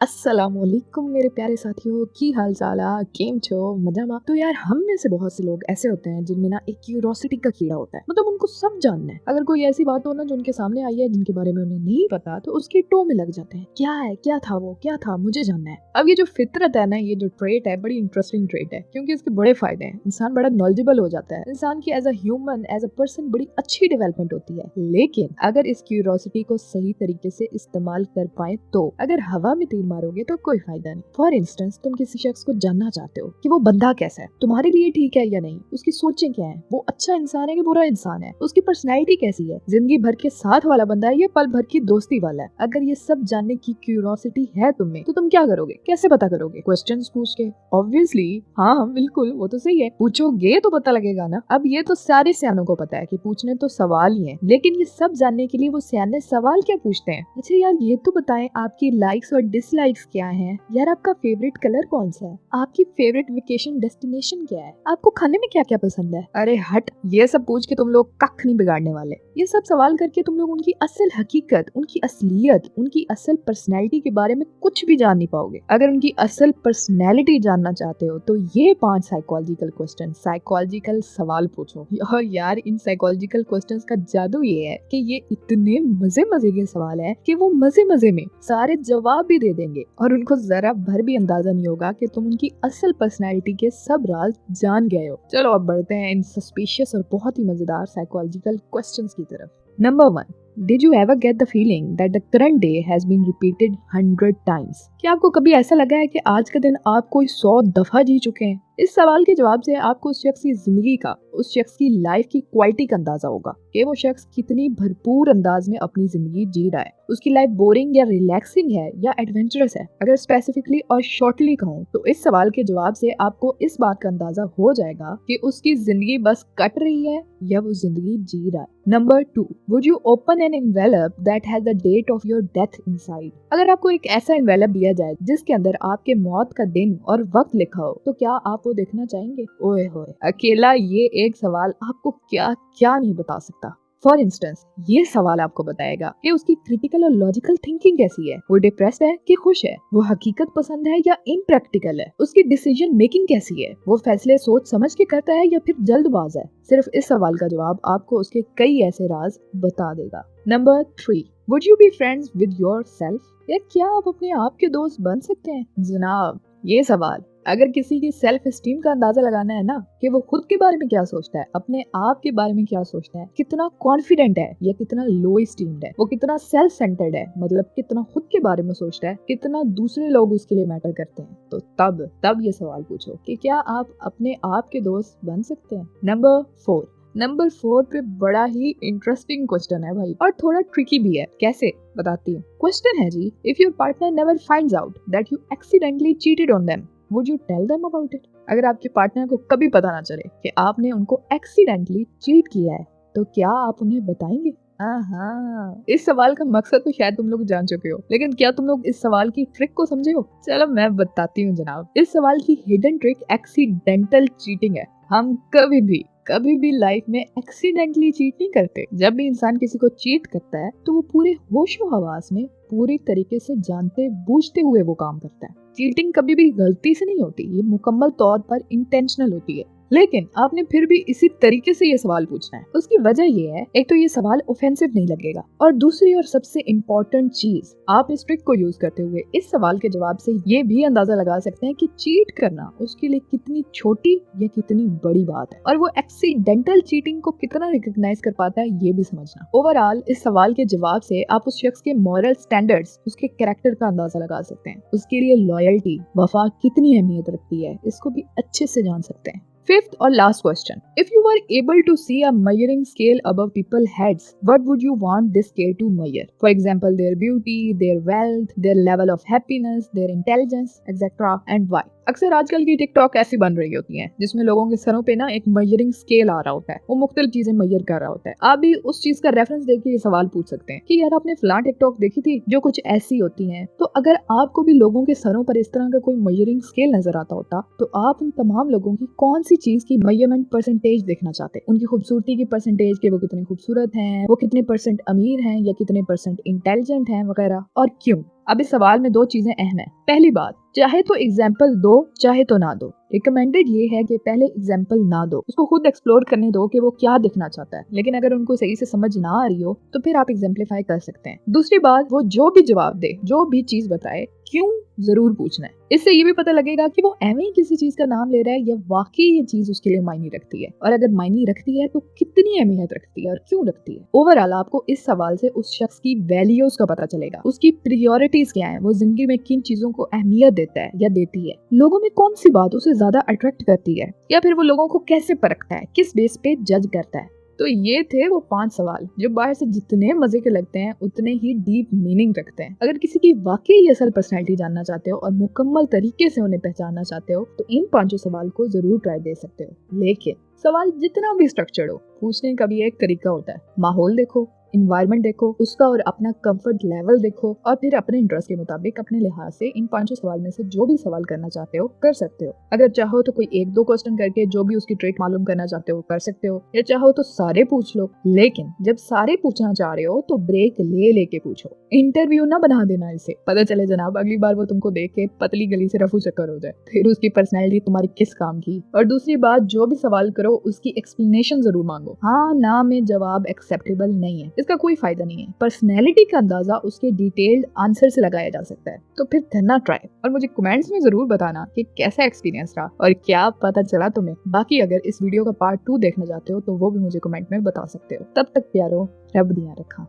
अस्सलामुअलैकुम मेरे प्यारे साथियों की हाल चाल आ केम छो मजामा। तो यार हम में से बहुत से लोग ऐसे होते हैं जिनमें ना एक क्यूरोसिटी का कीड़ा होता है, मतलब उनको सब जानना है। अगर कोई ऐसी बात हो ना जो उनके सामने आई है जिनके बारे में उन्हें नहीं पता तो उसके टो में लग जाते हैं, क्या है, क्या था वो, क्या था, मुझे जानना है। अब ये जो फितरत है ना, ये जो ट्रेट है, बड़ी इंटरेस्टिंग ट्रेट है क्योंकि इसके बड़े फायदे हैं। इंसान बड़ा नॉलेजेबल हो जाता है, इंसान की as a human, as a person बड़ी अच्छी डेवलपमेंट होती है। लेकिन अगर इस क्यूरोसिटी को सही तरीके से इस्तेमाल कर पाए तो अगर हवा में तीर मारोगे तो कोई फायदा नहीं। फॉर इंस्टेंस, तुम किसी शख्स को जानना चाहते हो कि वो बंदा कैसा है, तुम्हारे लिए ठीक है या नहीं, उसकी सोचें क्या है, वो अच्छा इंसान है कि बुरा इंसान है, उसकी पर्सनैलिटी कैसी है, जिंदगी भर के साथ वाला बंदा है या पल भर की दोस्ती वाला है। अगर ये सब जानने की क्यूरियोसिटी है तुम्हें तो तुम क्या करोगे, कैसे पता करोगे? क्वेश्चंस पूछ के। ऑब्वियसली हाँ बिल्कुल, वो तो सही है, पूछोगे तो पता लगेगा ना। अब ये तो सारे सियानों को पता है कि पूछने तो सवाल ही है, लेकिन ये सब जानने के लिए वो सियाने सवाल क्या पूछते हैं? अच्छा यार ये तो बताएं, आपकी लाइक्स और डिसलाइक्स क्या है यार, आपका फेवरेट कलर कौन सा है, आपकी फेवरेट वेकेशन डेस्टिनेशन क्या है, आपको खाने में क्या क्या पसंद है। अरे हट, ये सब पूछ के तुम लोग कख नहीं बिगाड़ने वाले। ये सब सवाल करके तुम लोग उनकी असल हकीकत, उनकी असलियत, उनकी असल पर्सनैलिटी के बारे में कुछ भी जान नहीं पाओगे। अगर उनकी असल पर्सनैलिटी जानना चाहते हो तो ये 5 साइकोलॉजिकल क्वेश्चन, साइकोलॉजिकल सवाल पूछो। और यार इन साइकोलॉजिकल क्वेश्चंस का जादू ये है कि ये इतने मजे मजे के सवाल है कि वो मजे मजे में सारे जवाब भी दे देंगे और उनको जरा भर भी अंदाजा नहीं होगा कि तुम उनकी असल पर्सनैलिटी के सब राज जान गए हो। चलो अब बढ़ते हैं इन सस्पिशियस और बहुत ही मजेदार साइकोलॉजिकल क्वेश्चंस की तरफ। Number 1, Did you ever get the feeling that the current day has been repeated 100 times? क्या आपको कभी ऐसा लगा है कि आज का दिन आप कोई 100 दफा जी चुके हैं? इस सवाल के जवाब से आपको उस शख्स की जिंदगी का, उस शख्स की लाइफ की क्वालिटी का अंदाजा होगा कि वो शख्स कितनी भरपूर अंदाज में अपनी जिंदगी जी रहा है। उसकी लाइफ बोरिंग या रिलैक्सिंग है या एडवेंचरस है। अगर स्पेसिफिकली और शॉर्टली कहूँ तो इस सवाल के जवाब से आपको इस बात का अंदाजा हो जाएगा कि उसकी जिंदगी बस कट रही है या वो जिंदगी जी रहा है। Number 2, would you open an envelope that has the date of your death inside? अगर आपको एक ऐसा एनवेलप दिया जाए जिसके अंदर आपके मौत का दिन और वक्त लिखा हो तो क्या आप वो देखना चाहेंगे? ओए होए, अकेला ये एक सवाल आपको क्या क्या नहीं बता सकता। फॉर इंस्टेंस, ये सवाल आपको बताएगा कि उसकी क्रिटिकल और लॉजिकल थिंकिंग कैसी है, वो डिप्रेस्ड है कि खुश है, वो हकीकत पसंद है या इम्प्रैक्टिकल है, उसकी डिसीजन मेकिंग कैसी है, वो फैसले सोच समझ के करता है या फिर जल्दबाज है। सिर्फ इस सवाल का जवाब आपको उसके कई ऐसे राज बता देगा। Number 3, would you be friends with yourself? या क्या आप अपने आप के दोस्त बन सकते हैं? जनाब ये सवाल अगर किसी की सेल्फ एस्टीम का अंदाजा लगाना है ना, कि वो खुद के बारे में क्या सोचता है, अपने आप के बारे में क्या सोचता है, कितना कॉन्फिडेंट है या कितना लो एस्टीम्ड है, वो कितना सेल्फ सेंटर्ड है, मतलब कितना खुद के बारे में सोचता है, कितना दूसरे लोग उसके लिए मैटर करते हैं, तो तब ये सवाल पूछो कि क्या आप अपने आप के दोस्त बन सकते हैं। नंबर 4 पे बड़ा ही इंटरेस्टिंग क्वेश्चन है भाई, और थोड़ा ट्रिकी भी है। कैसे बताती हूँ। क्वेश्चन है जी, if your partner never finds out that you accidentally cheated on them, would you tell them about it? अगर आपके पार्टनर को कभी पता ना चले कि आपने उनको एक्सीडेंटली चीट किया है तो क्या आप उन्हें बताएंगे? इस सवाल का मकसद तो शायद तुम लोग जान चुके हो, लेकिन क्या तुम लोग इस सवाल की ट्रिक को समझे हो? चलो मैं बताती हूँ जनाब। इस सवाल की हिडन ट्रिक एक्सीडेंटल चीटिंग है। हम कभी भी लाइफ में एक्सीडेंटली चीट नहीं करते। जब भी इंसान किसी को चीट करता है तो वो पूरे होशो हवास में पूरी तरीके से जानते बूझते हुए वो काम करता है। चीटिंग कभी भी गलती से नहीं होती, ये मुकम्मल तौर पर इंटेंशनल होती है। लेकिन आपने फिर भी इसी तरीके से ये सवाल पूछना है। उसकी वजह ये है, एक तो ये सवाल ऑफेंसिव नहीं लगेगा, और दूसरी और सबसे इम्पोर्टेंट चीज, आप इस ट्रिक को यूज करते हुए इस सवाल के जवाब से ये भी अंदाजा लगा सकते हैं कि चीट करना उसके लिए कितनी छोटी या कितनी बड़ी बात है, और वो एक्सीडेंटल चीटिंग को कितना रिकॉग्नाइज कर पाता है ये भी समझना। ओवरऑल इस सवाल के जवाब से आप उस शख्स के मॉरल स्टैंडर्ड्स, उसके कैरेक्टर का अंदाजा लगा सकते हैं। उसके लिए लॉयल्टी, वफा कितनी अहमियत रखती है, इसको भी अच्छे से जान सकते हैं। Fifth और last question. If you were able to see a measuring scale above people's heads, what would you want this scale to measure? For example, their beauty, their wealth, their level of happiness, their intelligence, etc. and why? अक्सर आजकल की TikTok ऐसी बन रही होती हैं जिसमें लोगों के सरों पे ना एक मेजरिंग स्केल आ रहा होता है, वो मुख्तलिफ चीजें मेजर कर रहा होता है। आप भी उस चीज का रेफरेंस देके ये सवाल पूछ सकते हैं कि यार आपने फलां टिकटॉक देखी थी जो कुछ ऐसी होती हैं। तो अगर आपको भी लोगों के सरों पर इस तरह का कोई मेजरिंग स्केल नजर आता होता तो आप उन तमाम लोगों की कौन सी चीज की मेजरमेंट परसेंटेज देखना चाहते? उनकी खूबसूरती की परसेंटेज के वो कितने खूबसूरत हैं, वो कितने परसेंट अमीर हैं या कितने परसेंट इंटेलिजेंट हैं वगैरह, और क्यों? अब इस सवाल में 2 चीजें अहम है। पहली बात, चाहे तो एग्जाम्पल दो चाहे तो ना दो। रिकमेंडेड ये है कि पहले एग्जाम्पल ना दो, उसको खुद एक्सप्लोर करने दो कि वो क्या दिखना चाहता है। लेकिन अगर उनको सही से समझ ना आ रही हो तो फिर आप एग्जाम्पलीफाई कर सकते हैं। दूसरी बात, वो जो भी जवाब दे, जो भी चीज बताए, क्यों जरूर पूछना है। इससे ये भी पता लगेगा कि वो एवं ही किसी चीज का नाम ले रहा है या वाकई ये चीज उसके लिए मायने रखती है, और अगर मायने रखती है तो कितनी अहमियत रखती है और क्यों रखती है। ओवरऑल आपको इस सवाल से उस शख्स की वैल्यूज का पता चलेगा, उसकी प्रायोरिटीज क्या है, वो जिंदगी में किन चीजों को अहमियत देता है या देती है, लोगों में कौन सी बात उसे ज्यादा अट्रैक्ट करती है, या फिर वो लोगों को कैसे परखता है, किस बेस पे जज करता है। तो ये थे वो 5 सवाल जो बाहर से जितने मजे के लगते हैं उतने ही डीप मीनिंग रखते हैं। अगर किसी की वाकई असल पर्सनैलिटी जानना चाहते हो और मुकम्मल तरीके से उन्हें पहचानना चाहते हो तो इन 5 सवाल को जरूर ट्राई दे सकते हो। लेकिन सवाल जितना भी स्ट्रक्चर्ड हो, पूछने का भी एक तरीका होता है। माहौल देखो, इन्वायरमेंट देखो, उसका और अपना कंफर्ट लेवल देखो, और फिर अपने इंटरेस्ट के मुताबिक अपने लिहाज से इन 5 सवाल में से जो भी सवाल करना चाहते हो कर सकते हो। अगर चाहो तो कोई 1-2 क्वेश्चन करके जो भी उसकी ट्रेट मालूम करना चाहते हो कर सकते हो, या चाहो तो सारे पूछ लो। लेकिन जब सारे पूछना चाह रहे हो तो ब्रेक ले लेके पूछो, इंटरव्यू ना बना देना इसे। पता चले जनाब अगली बार वो तुमको देख के पतली गली से रफू चक्कर हो जाए, फिर उसकी पर्सनैलिटी तुम्हारी किस काम की। और दूसरी बात, जो भी सवाल करो उसकी एक्सप्लेनेशन जरूर मांगो। हाँ ना में जवाब एक्सेप्टेबल नहीं है, इसका कोई फायदा नहीं है। पर्सनैलिटी का अंदाजा उसके डिटेल्ड आंसर से लगाया जा सकता है। तो फिर करना ट्राई, और मुझे कमेंट्स में जरूर बताना कि कैसा एक्सपीरियंस रहा और क्या पता चला तुम्हें। बाकी अगर इस वीडियो का पार्ट 2 देखना चाहते हो तो वो भी मुझे कमेंट में बता सकते हो। तब तक प्यारो, रब दिया रखा।